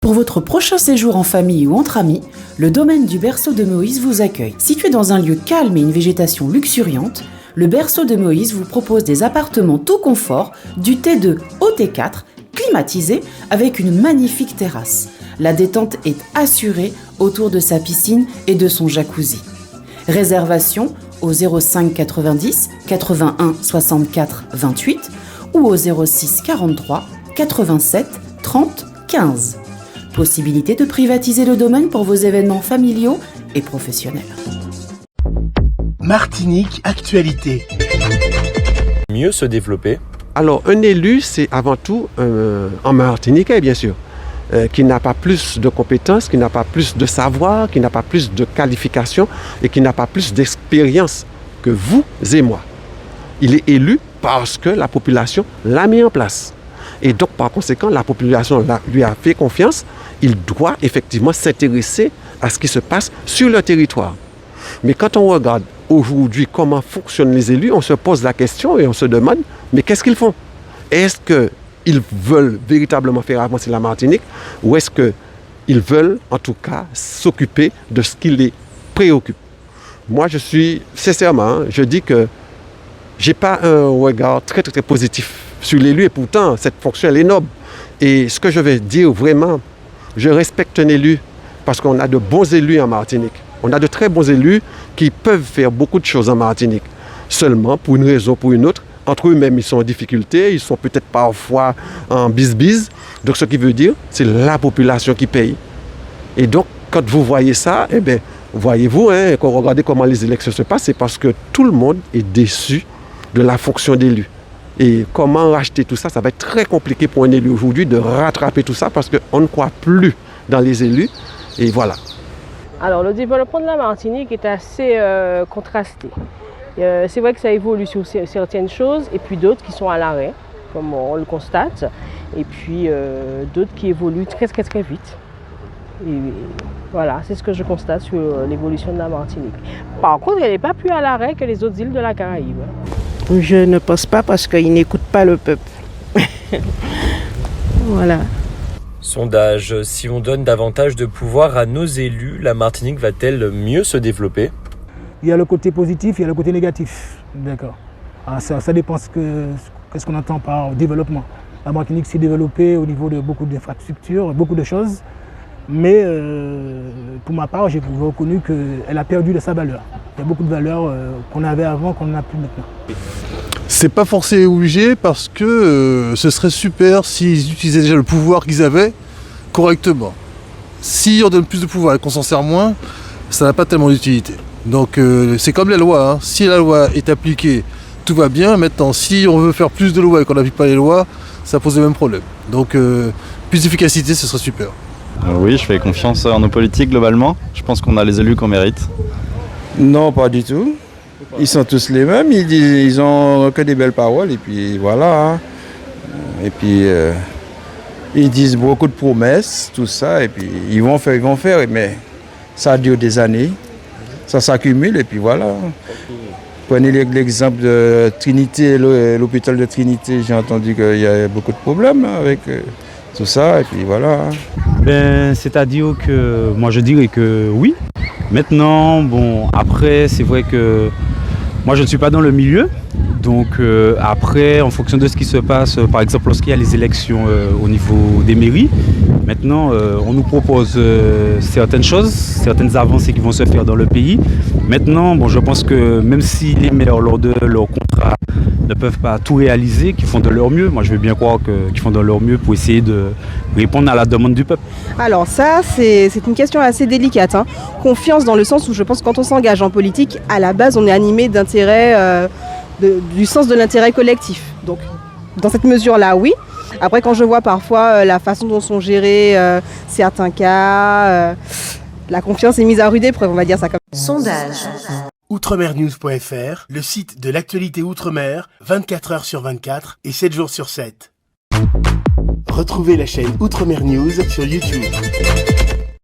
Pour votre prochain séjour en famille ou entre amis, le domaine du Berceau de Moïse vous accueille. Situé dans un lieu calme et une végétation luxuriante, le Berceau de Moïse vous propose des appartements tout confort, du T2 au T4, climatisés avec une magnifique terrasse. La détente est assurée autour de sa piscine et de son jacuzzi. Réservation au 05 90 81 64 28 ou au 06 43 87 30 15. Possibilité de privatiser le domaine pour vos événements familiaux et professionnels. Martinique Actualité. Mieux se développer. Alors, un élu, c'est avant tout un Martiniquais, bien sûr, qui n'a pas plus de compétences, qui n'a pas plus de savoir, qui n'a pas plus de qualifications et qui n'a pas plus d'expérience que vous et moi. Il est élu parce que la population l'a mis en place. Et donc, par conséquent, la population lui a fait confiance. Il doit effectivement s'intéresser à ce qui se passe sur le territoire. Mais quand on regarde aujourd'hui comment fonctionnent les élus, on se pose la question et on se demande, mais qu'est-ce qu'ils font? Est-ce qu'ils veulent véritablement faire avancer la Martinique ou est-ce qu'ils veulent en tout cas s'occuper de ce qui les préoccupe? Moi, je suis sincèrement, je dis que je n'ai pas un regard très positif sur l'élu et pourtant cette fonction elle est noble. Et ce que je vais dire vraiment, je respecte un élu parce qu'on a de bons élus en Martinique. On a de très bons élus qui peuvent faire beaucoup de choses en Martinique. Seulement, pour une raison ou pour une autre, entre eux-mêmes, ils sont en difficulté, ils sont peut-être parfois en bise-bise. Donc, ce qui veut dire, c'est la population qui paye. Et donc, quand vous voyez ça, eh bien, voyez-vous, quand vous regardez comment les élections se passent, c'est parce que tout le monde est déçu de la fonction d'élu. Et comment racheter tout ça, ça va être très compliqué pour un élu aujourd'hui de rattraper tout ça parce qu'on ne croit plus dans les élus. Et voilà. Alors le développement de la Martinique est assez contrasté. C'est vrai que ça évolue sur certaines choses et puis d'autres qui sont à l'arrêt, comme on le constate. Et puis d'autres qui évoluent très vite. Et voilà, c'est ce que je constate sur l'évolution de la Martinique. Par contre, elle n'est pas plus à l'arrêt que les autres îles de la Caraïbe. Je ne pense pas parce qu'ils n'écoutent pas le peuple. Voilà. Sondage, si on donne davantage de pouvoir à nos élus, la Martinique va-t-elle mieux se développer? Il y a le côté positif, il y a le côté négatif. D'accord. Ça dépend qu'est-ce qu'on entend par développement. La Martinique s'est développée au niveau de beaucoup d'infrastructures, beaucoup de choses. Mais pour ma part, j'ai reconnu qu'elle a perdu de sa valeur. Il y a beaucoup de valeurs qu'on avait avant qu'on n'a plus maintenant. C'est pas forcément obligé parce que ce serait super s'ils utilisaient déjà le pouvoir qu'ils avaient correctement. Si on donne plus de pouvoir et qu'on s'en sert moins, ça n'a pas tellement d'utilité. Donc c'est comme les lois. Si la loi est appliquée, tout va bien. Maintenant, si on veut faire plus de lois et qu'on n'applique pas les lois, ça pose le même problème. Donc plus d'efficacité, ce serait super. Oui, je fais confiance en nos politiques globalement. Je pense qu'on a les élus qu'on mérite. Non, pas du tout. Ils sont tous les mêmes, ils ont que des belles paroles et puis voilà. Et puis ils disent beaucoup de promesses, tout ça, et puis ils vont faire, mais ça dure des années, ça s'accumule et puis voilà. Prenez l'exemple de Trinité, l'hôpital de Trinité, j'ai entendu qu'il y a beaucoup de problèmes avec tout ça, et puis voilà. C'est-à-dire que moi je dirais que oui. Maintenant, après, c'est vrai que moi je ne suis pas dans le milieu. Donc après, en fonction de ce qui se passe, par exemple lorsqu'il y a les élections au niveau des mairies, maintenant on nous propose certaines choses, certaines avancées qui vont se faire dans le pays. Maintenant, je pense que même si les maires lors de leur contrat ne peuvent pas tout réaliser, qu'ils font de leur mieux, moi je veux bien croire qu'ils font de leur mieux pour essayer de répondre à la demande du peuple. Alors ça, c'est une question assez délicate. Confiance dans le sens où je pense que quand on s'engage en politique, à la base on est animé d'intérêt, du sens de l'intérêt collectif. Donc dans cette mesure-là, oui. Après, quand je vois parfois la façon dont sont gérés certains cas, la confiance est mise à rude épreuve, on va dire ça comme ça. Sondage. Outremernews.fr, le site de l'actualité Outre-mer, 24 heures sur 24 et 7 jours sur 7. Retrouvez la chaîne Outremer News sur YouTube.